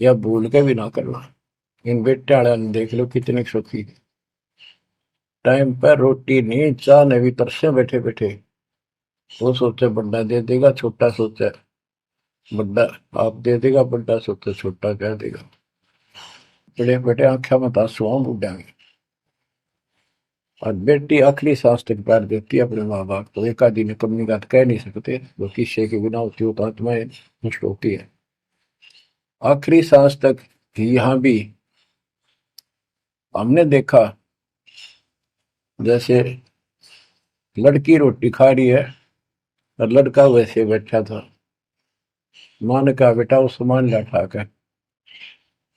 या भूल के भी ना करना। इन बेटे वाले ने देख लो कितने सुखी, टाइम पर रोटी नहीं, चाह नहीं भी तरसे बैठे बैठे। वो सोचे बड़ा दे देगा, छोटा सोचे बड़ा आप दे देगा, बड़ा सोचे छोटा क्या देगा। बड़े बेटे आंखें में आंसू बूढ़ा में। और बेटी आखिरी सांस तक प्यार देती है अपने माँ बाप को। एक आदि ने कमी बात कह नहीं सकते, वो किस्से के बिना होती हो तो आत्माएं नष्ट होती है। आखिरी सांस तक यहाँ भी हमने देखा, जैसे लड़की रोटी खा रही है और लड़का वैसे बैठा था। माँ ने कहा बेटा वो सामान ला उठा कर,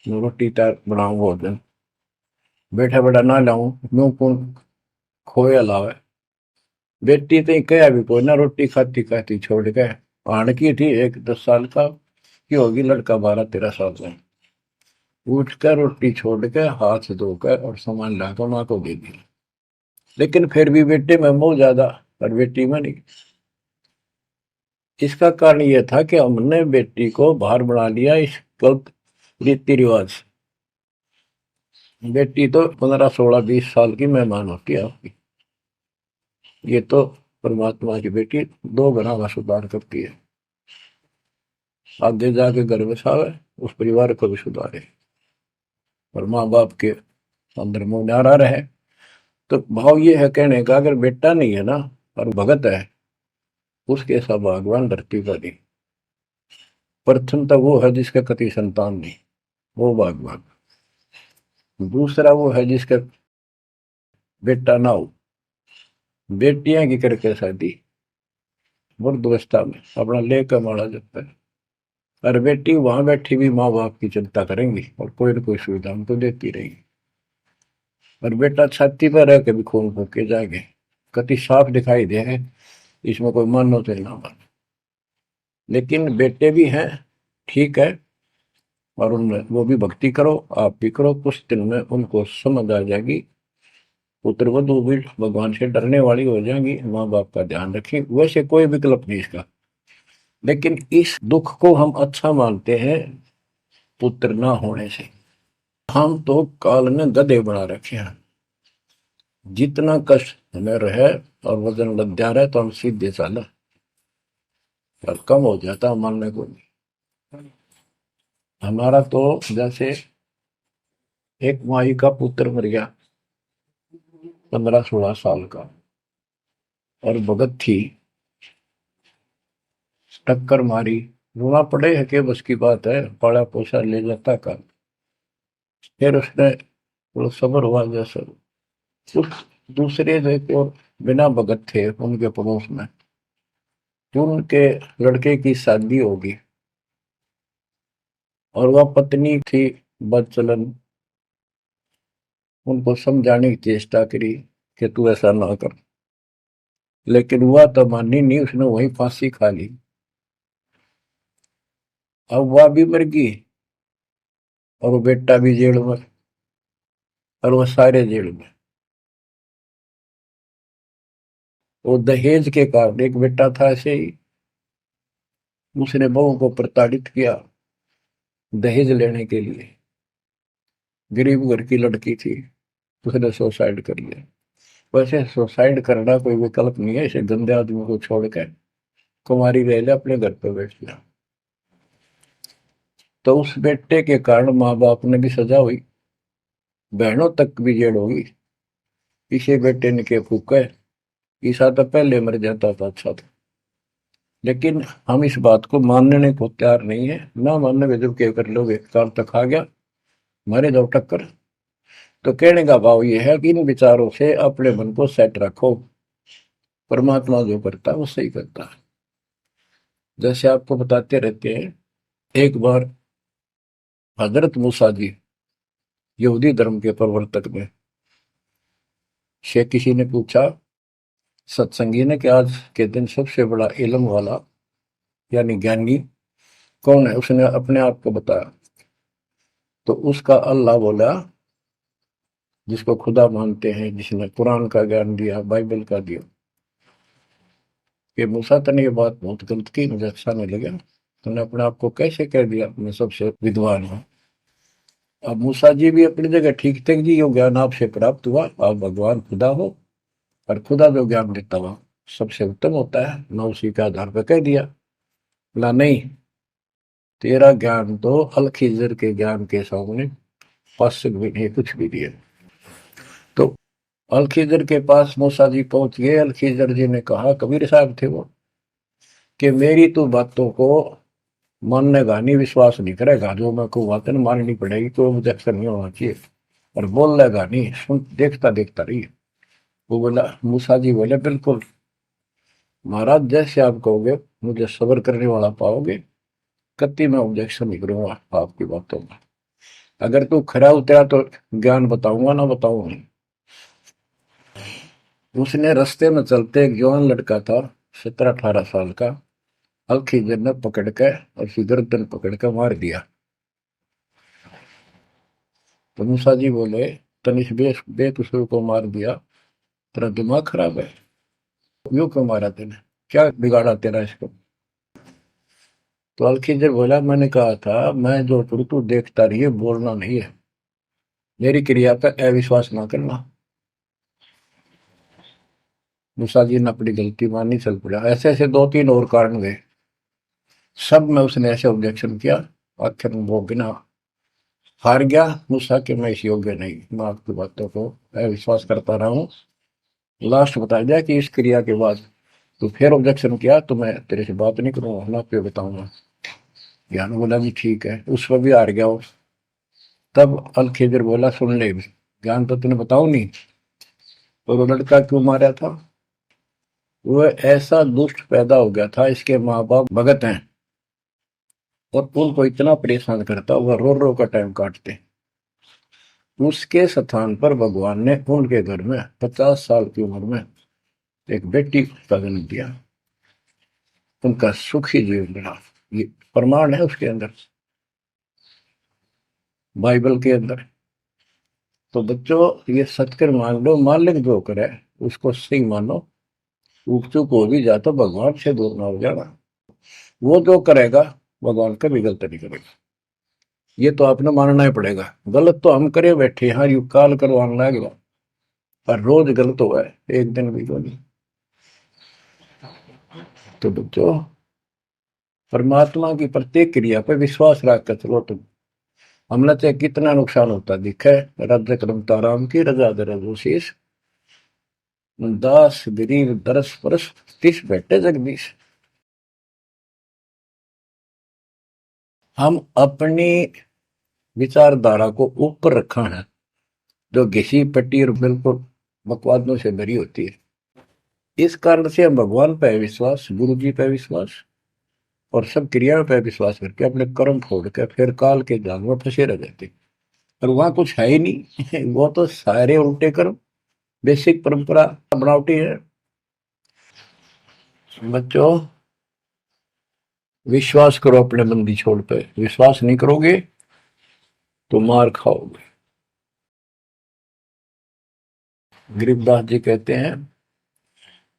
रोटी तैयार बनाऊं भोजन। बेटा बेटा ना लाऊं, यूं कौन खोया लावे। बेटी तो कहा भी कोई ना, रोटी खाती खाती छोड़ के आण की थी, एक 10 साल का की होगी, लड़का 12-13 साल का। उठ कर रोटी छोड़ के हाथ धोकर और सामान लाकर माँ को दे दी। लेकिन फिर भी बेटे में मोह ज्यादा और बेटी में नहीं। इसका कारण यह था कि हमने बेटी को बाहर बना लिया इस गलत रीति रिवाज। बेटी तो 15-16-20 साल की मेहमान होती है आपकी। ये तो परमात्मा की बेटी 2 गुना का सुधार करती है। आगे जाके घर बसावे, उस परिवार को भी सुधारे और माँ बाप के अंदर मोह न्यारा रहे। तो भाव ये है कहने का, अगर बेटा नहीं है ना और भगत है, उसके सब भगवान धरती पर नहीं। प्रथम तो वो है जिसका कति संतान नहीं, वो भगवान। दूसरा वो है जिसका बेटा ना हो, बेटियां की करके शादी वृद्धावस्था में अपना लेकर मारा जाता है। और बेटी वहां बैठी भी माँ बाप की चिंता करेंगी और कोई ना कोई सुविधा उनको देती रहेगी। और बेटा छाती पर रह के भी खून फूक के जाएंगे, कति साफ दिखाई दे है, इसमें कोई मानो तो ना मानो। लेकिन बेटे भी हैं, ठीक है, और उनमें वो भी भक्ति करो, आप भी करो, कुछ दिन में उनको समझ आ जाएगी। पुत्र वधू भी भगवान से डरने वाली हो जाएंगी, माँ बाप का ध्यान रखें। वैसे कोई विकल्प नहीं इसका, लेकिन इस दुख को हम अच्छा मानते हैं पुत्र ना होने से। हम तो काल में गधे बना रखे हैं। जितना कष्ट हमें रहे और वजन लग जा रहा है तो हम सीधे चाला और कम हो जाता, मानने को नहीं। हमारा तो जैसे एक माई का पुत्र मर गया 15-16 साल का, और भगत थी, टक्कर मारी, रोना पड़े है कि बस की बात है, पाला पोसा ले जाता का। फिर उसने थोड़ा सब्र हुआ जैसा। उस दूसरे जो एक और बिना भगत थे उनके पड़ोस में, जो उनके लड़के की शादी होगी और वह पत्नी थी बदचलन, उनको समझाने की चेष्टा करी कि तू ऐसा ना कर, लेकिन वह तो मानी नहीं, उसने वही फांसी खा ली। अब वह भी मर गई और वो बेटा भी जेल में, और वो सारे जेल में। वो दहेज के कारण, एक बेटा था ऐसे ही, उसने बहू को प्रताड़ित किया दहेज लेने के लिए। गरीब घर की लड़की थी, उसने सुसाइड कर लिया। वैसे सुसाइड करना कोई विकल्प नहीं है, इसे गंदे आदमी को छोड़कर कुमारी रह ले, अपने घर पे बैठ लिया। तो उस बेटे के कारण माँ बाप ने भी सजा हुई, बहनों तक भी जेल होगी। इसे बेटे ने के फूका, ईसा तो पहले मर जाता था, अच्छा था। लेकिन हम इस बात को मानने को तैयार नहीं है, ना मानने में जब क्या कर लोगे, काम तक आ गया, मारे जाओ टक्कर। तो कहने का भाव ये है कि इन विचारों से अपने मन को सेट रखो, परमात्मा जो करता है वो सही करता है। जैसे आपको बताते रहते हैं, एक बार हजरत मूसा जी, यहूदी धर्म के प्रवर्तक में, से किसी ने पूछा सत्संगी ने कि आज के दिन सबसे बड़ा इल्म वाला यानी ज्ञानी कौन है, उसने अपने आप को बताया। तो उसका अल्लाह बोला, जिसको खुदा मानते हैं, जिसने कुरान का ज्ञान दिया, बाइबल का दिया। कि मूसा तने ये बात बहुत गलत की, मुझे अच्छा नहीं लगा, तुमने अपने आप को कैसे कह दिया मैं सबसे विद्वान हूँ। अब मूसा जी भी अपनी जगह ठीक थे जी, यो ज्ञान आपसे प्राप्त हुआ, आप भगवान खुदा हो, और खुदा जो ज्ञान देता हुआ सबसे उत्तम होता है, मैं उसी के आधार पर कह दिया। बोला नहीं, तेरा ज्ञान तो अल खिजर के ज्ञान के सामने पास भी नहीं, कुछ भी नहीं है। तो अल खिजर के पास मूसा जी पहुंच गए। अल खिजर जी ने कहा, कबीर साहब थे वो, कि मेरी तो बातों को मानने का नहीं, विश्वास नहीं करेगा, जो मैं को बातें माननी पड़ेगी, तो मुझे अक्सर नहीं होना चाहिए, और बोल लेगा नहीं, सुन देखता देखता रही। वो बोला, मूसा जी बोले, बिल्कुल महाराज, जैसे आप कहोगे, मुझे सब्र करने वाला पाओगे, कति मैं ऑब्जेक्शन नहीं करूंगा आपकी बातों में। अगर तू खरा उतरा तो ज्ञान बताऊंगा, ना बताऊंगा। उसने रास्ते में चलते, एक जवान लड़का था, 17-18 साल का, हल्की ने पकड़ के और उसकी गर्दन पकड़ के मार दिया। तो मूसा जी बोले, तनिष बेकसूर को मार दिया, तेरा दिमाग खराब है, यूं क्यों मारा तेने, क्या बिगाड़ा तेरा इसको। तो अलखिजर बोला, मैंने कहा था मैं जो करूं तू देखता रहिए, बोलना नहीं है, मेरी क्रिया पर अविश्वास ना करना। मूसा जी ने अपनी गलती मानी, चल पड़ा। ऐसे ऐसे 2-3 और कारण गए, सब में उसने ऐसे ऑब्जेक्शन किया। आखिर में वो बिना हार गया। मूसा कि मैं इस योग्य नहीं, मैं आपकी बातों को अविश्वास करता रहा हूँ। लास्ट बता दिया कि इस क्रिया के बाद तो फिर ऑब्जेक्शन किया तो मैं तेरे से बात नहीं करूंगा, ना पे बताऊंगा। ज्ञान बोला भी ठीक है, उस पर भी हार गया वो। तब अल खिजर बोला, सुन ले, ज्ञान तो तूने बताऊ नहीं, और वो लड़का क्यों मारा था। वो ऐसा दुष्ट पैदा हो गया था, इसके माँ बाप भगत हैं और उनको इतना परेशान करता, वह रो रो का टाइम काटते। उसके स्थान पर भगवान ने उनके घर में 50 साल की उम्र में एक बेटी का जन्म दिया। उनका सुखी जीवन रहा। ये प्रमाण है उसके अंदर, बाइबल के अंदर। तो बच्चों, ये सत्कर मान लो, मालिक जो करे उसको सही मानो। ऊक चूक हो भी जाए तो भगवान से दूर ना हो जाना। वो जो करेगा भगवान कभी गलत नहीं करेगा, ये तो आपने मानना ही पड़ेगा। गलत तो हम करे बैठे, हाँ यू काल करवाने लगेगा, पर रोज गलत हुआ है, एक दिन भी तो नहीं। तो बच्चों, परमात्मा की प्रत्येक क्रिया पर विश्वास रख कर चलो तुम। हमने चाहे कितना नुकसान होता दिखे, रज क्रम ताराम की रजा दरशीष, दास गरीब दरस परस, तिस बैठे जगदीश। हम अपनी विचारधारा को ऊपर रखा है, जो घिसी पट्टी और बिल्कुल बकवादों से भरी होती है। इस कारण से हम भगवान पे विश्वास, गुरु जी पे विश्वास और सब क्रियाओं पे विश्वास करके अपने कर्म छोड़ के फिर काल के जाल में फंसे रह जाते। और वहां कुछ है ही नहीं वो तो सारे उल्टे कर्म, बेसिक परंपरा बनावटी है। बच्चों, विश्वास करो अपने बंदी छोड़ पे, विश्वास नहीं करोगे तो मार खाओगे। गरीबदास जी कहते हैं,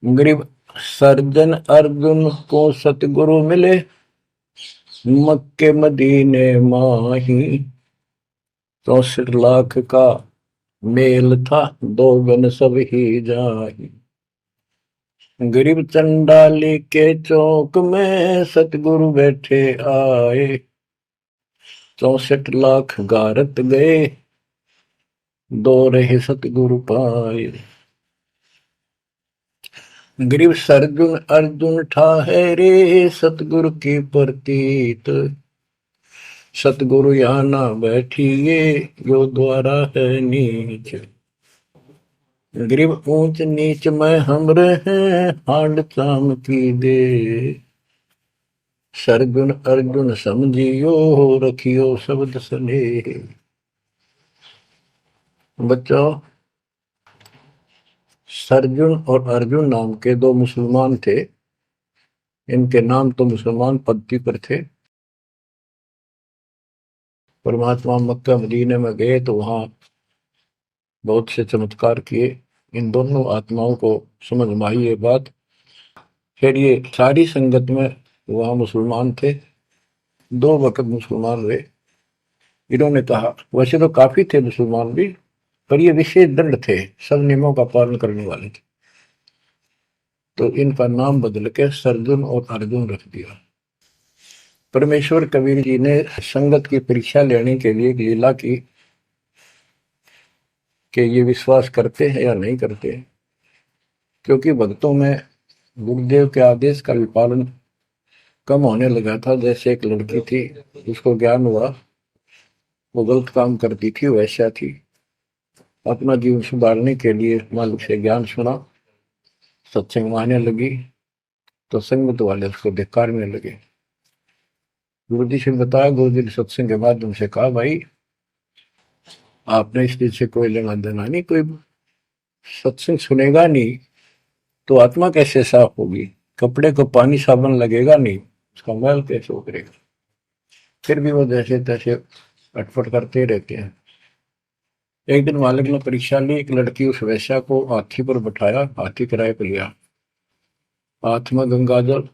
गरीब सर्जन अर्जुन को सतगुरु मिले, मक्के मदीने माही, 64 लाख का मेल था, 2 गन सब ही जाही। गरीब चंडाली के चौक में सतगुरु बैठे आए, 64 लाख गारत गए, 2 रहे सतगुरु पाए। गरीब सरजुन अर्जुन ठाहरे, सतगुरु की प्रतीत, सतगुरु यहाँ ना बैठिए, यो द्वारा है नीच। गरीब ऊंच नीच में हम रहे, हांड चाम की दे, सरजुन अर्जुन समझियो, रखियो शब्द सने। बच्चों, सरजुन और अर्जुन नाम के 2 मुसलमान थे। इनके नाम तो मुसलमान पद्धति पर थे। परमात्मा मक्का मदीने में गए तो वहां बहुत से चमत्कार किए। इन दोनों आत्माओं को समझ में आई ये बात। फिर ये सारी संगत में वहां मुसलमान थे, 2 वक्त मुसलमान रहे। इन्होंने कहा, वैसे तो काफी थे मुसलमान भी, पर ये विशेष दृढ़ थे, सब नियमों का पालन करने वाले थे। तो इनका नाम बदल के सरजुन और अर्जुन रख दिया। परमेश्वर कबीर जी ने संगत की परीक्षा लेने के लिए एक लीला की कि ये विश्वास करते हैं या नहीं करते हैं। क्योंकि भक्तों में गुरुदेव के आदेश का भी पालन कम होने लगा था। जैसे एक लड़की थी, उसको ज्ञान हुआ वो गलत काम करती थी, वैसा थी, अपना जीवन सुधारने के लिए मालिक से ज्ञान सुना, सत्संग मानने लगी, तो संगत वाले उसको धिक्कारने लगे। गुरु जी से बताया, गुरु जी ने सत्संग के माध्यम से कहा, भाई आपने इस चीज से कोई लेना देना नहीं, कोई सत्संग सुनेगा नहीं तो आत्मा कैसे साफ होगी, कपड़े को पानी साबुन लगेगा नहीं, उसका मैल कैसे उतरेगा। फिर भी वो जैसे तैसे अटपट करते रहते हैं। एक दिन मालिक ने परीक्षा ली, एक लड़की उस वैश्या को हाथी पर बैठाया, हाथी किराए पर लिया, हाथ में गंगा जल,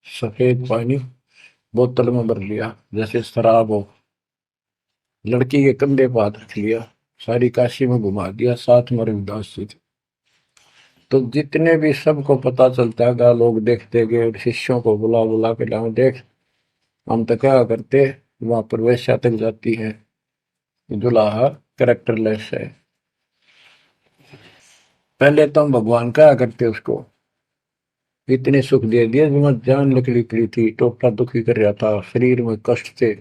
सफेद पानी बोतल में भर लिया जैसे शराब हो, लड़की के कंधे पर हाथ रख लिया, सारी काशी में घुमा दिया, साथ में रविदास जी थे। तो जितने भी सबको पता चलता है, लोग देखते गए, शिष्यों को बुला बुला के लाओ, देख हम तो क्या करते, वहां पर वैश्या तक जाती है, दुल्हा कैरेक्टरलेस है। पहले तो हम भगवान क्या करते उसको, इतने सुख दे दिए, जान निकली पड़ी थी, टोटा दुखी कर रहा था, शरीर में कष्ट थे,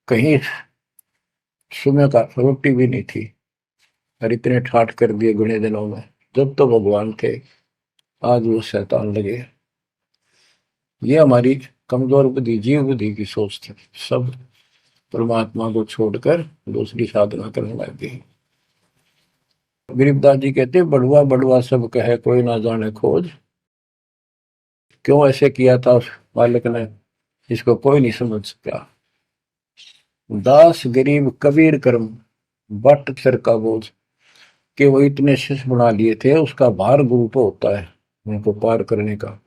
कहीं सुबह का रोटी भी नहीं थी, और इतने ठाठ कर दिए गुणे दिनों में। जब तो भगवान थे, आज वो शैतान लगे। ये हमारी कमजोर बुद्धि, जीव बुद्धि की सोच थी। सब परमात्मा को छोड़कर दूसरी साधना करने लग गई। गरीबदास जी कहते, बड़ुआ बड़ुआ सब कहे कोई ना जाने खोज। क्यों ऐसे किया था उस बालक ने, इसको कोई नहीं समझ सका। दास गरीब कबीर कर्म बट सर का बोझ, कि वो इतने शिष्य बना लिए थे, उसका भार गुरु पे होता है उनको पार करने का।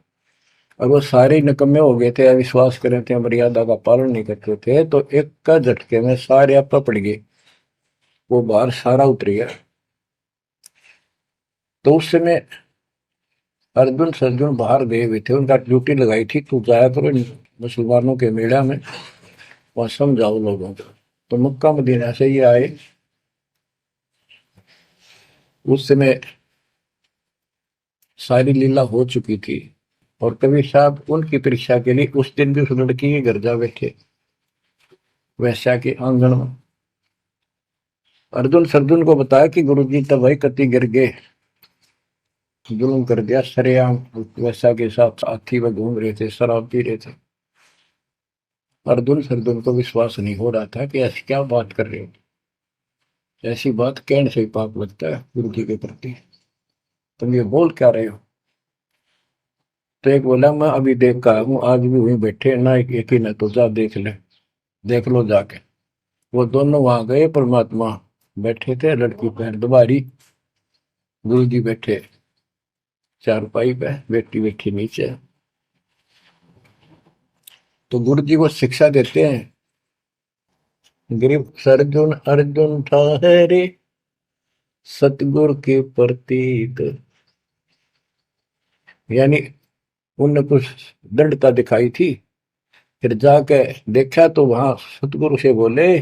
और वो सारे निकम्मे हो गए थे, अविश्वास कर रहे थे, मर्यादा का पालन नहीं करते थे, तो एक का झटके में सारे आप पड़ गए, वो भार सारा उतर गया। तो उस समय अर्जुन सर्जुन बाहर गए हुए थे, उनका ड्यूटी लगाई थी, तू जाया करो मुसलमानों के मेला में, वहां समझाओ लोगों को। तो मक्का मदीना से ये आए। उस समय सारी लीला हो चुकी थी, और कबीर साहब उनकी परीक्षा के लिए उस दिन भी उस लड़की के घर जा बैठे, वैश्या के आंगन में। अर्जुन सर्जुन को बताया कि गुरु जी तब भाई कति गिर गए, जुल्म कर दिया सरेआम, वैश्या के साथ हाथी में घूम रहे थे, शराब पी रहे थे। अर्जुन सर्जुन को विश्वास नहीं हो रहा था कि ऐसी क्या बात कर रहे हो, ऐसी बात कहने से ही पाप लगता है गुरु जी के प्रति, तुम ये बोल क्या रहे हो। तो एक बोला, मैं अभी देख कर हूँ, आज भी वहीं बैठे ना, एक ही ना, तो जा देख ले, देख लो जाके। वो दोनों वहां गए, परमात्मा बैठे थे, लड़की पैर दुबारी, गुरु जी बैठे चारपाई पे, बेटी बैठी नीचे। तो गुरु जी को शिक्षा देते हैं, गरीब सर्जुन अर्जुन ठहरे सतगुरु के प्रतीक, यानी उनने कुछ दृढ़ता दिखाई थी। फिर जाके देखा तो वहां सतगुरु से बोले,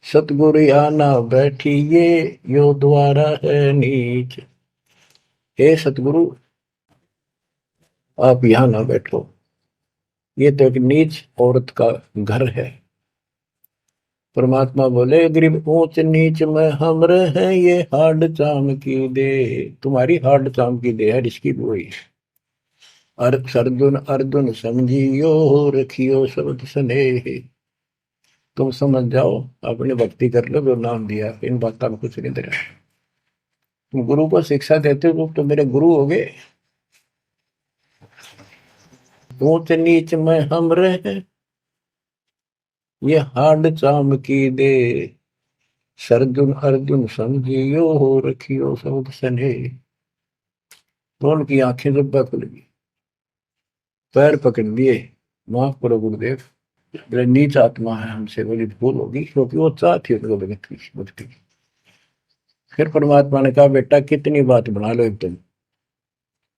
सतगुरु आना बैठिए, यो द्वारा है नीच। हे सतगुरु, आप यहाँ ना बैठो, ये तो एक नीच औरत का घर है। परमात्मा बोले, गरीब ऊंच नीच में हम रहे, ये हाड चाम की दे, तुम्हारी हाड चाम की दे है, इसकी बोई। अर्जुन अर्जुन समझियो, रखियो शब्द स्नेह, तुम समझ जाओ, अपनी भक्ति कर लो, जो नाम दिया, इन बातों में कुछ नहीं दे रहा। तुम गुरु को शिक्षा देते हो तो मेरे गुरु हो गए। ऊंच नीच में हम रहे, ये हाड चाम की दे, सर्जुन अर्जुन समझियो, रखियो शब्द स्नेह। तो उनकी आंखें जब खुल गई, पैर पकड़ लिए, माफ करो गुरुदेव, मेरे नीच आत्मा है, हमसे बड़ी भूल होगी, क्योंकि वो चाहती उनको भक्ति। फिर परमात्मा ने कहा, बेटा कितनी बात बना लो तुम,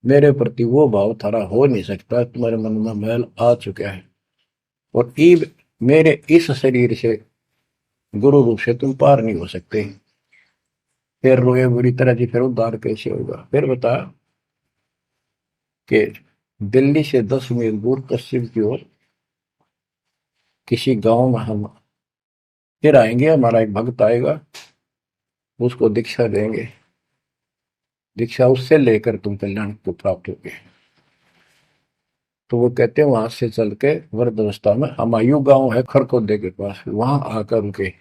मेरे प्रति वो भाव थारा हो नहीं सकता, तुम्हारे मन में मैल आ चुका है, और ईब मेरे इस शरीर से गुरु रूप से तुम पार नहीं हो सकते। फिर रोए बुरी तरह जी, फिर उद्धार कैसे होगा। फिर बता कि दिल्ली से 10 मील दूर पश्चिम की ओर किसी गांव में हम फिर आएंगे, हमारा एक भक्त आएगा, उसको दीक्षा देंगे, दीक्षा उससे लेकर तुम कल्याण को प्राप्त होगे। तो वो कहते हैं वहां से चल के वृद्धावस्था में हमायूं गांव है खरखोदे के पास, वहां आकर उनके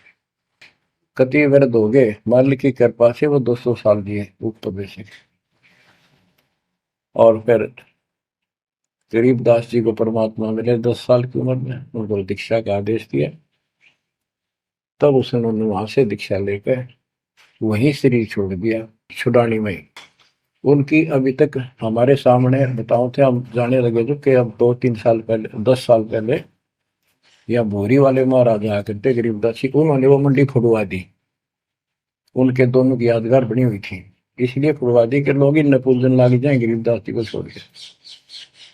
कति वृद्ध हो गए, मालिक की कृपा से वो 200 साल जिए ऊपर से। और फिर गरीबदास जी को परमात्मा मिले 10 साल की उम्र में, उनको दीक्षा का आदेश दिया। तब उन्होंने वहां से दीक्षा लेकर वहीं शरीर छोड़ दिया छुड़ानी में। उनकी अभी तक हमारे सामने बताओ थे, हम जाने लगे थे कि अब 2-3 साल पहले, 10 साल पहले, या भोरी वाले महाराज आया करते गरीबदास जी, उन्होंने वो मंडी खुदवा दी। उनके दोनों की यादगार बनी हुई थी, इसलिए खुदवा दी कि लोग इन पूजन लाग जाए गरीबदास जी को छोड़ के।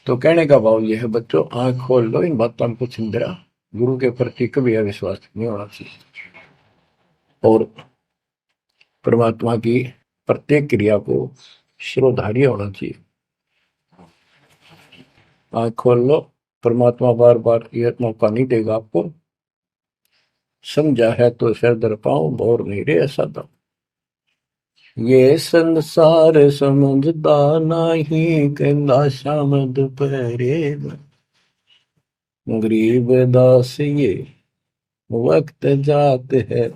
तो कहने का भाव यह है बच्चों, आंख खोल लो, इन बातों को चिंतरा, गुरु के प्रति कभी अविश्वास नहीं होना चाहिए, और परमात्मा की प्रत्येक क्रिया को शिरोधार्य होना चाहिए। आंख खोल लो, परमात्मा बार बार यह मौका नहीं देगा आपको। समझा है तो सिर दर पाऊं, और नहीं रे ऐसा था। ये संसार समझदा नहीं, कहंदा शाम दोपहरे गरीब दास ये वक्त जात है,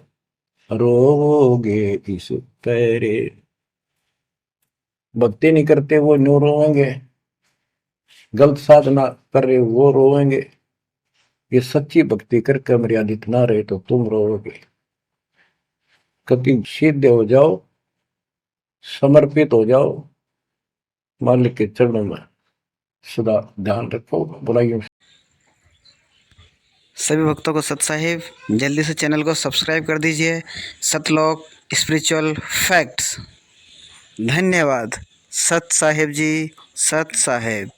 रोवोगे इस पैरे। भक्ति नहीं करते वो न्यू रोएंगे, गलत साधना कर रहे वो रोएंगे। ये सच्ची भक्ति करके मर्यादित ना रहे तो तुम रोओगे। कभी सीधे हो जाओ, समर्पित हो जाओ, मालिक के चरणों में सदा ध्यान रखो। बुराइयों सभी भक्तों को सत साहिब, जल्दी से चैनल को सब्सक्राइब कर दीजिए। सतलोक स्पिरिचुअल फैक्ट्स। धन्यवाद। सत साहिब जी, सत साहिब।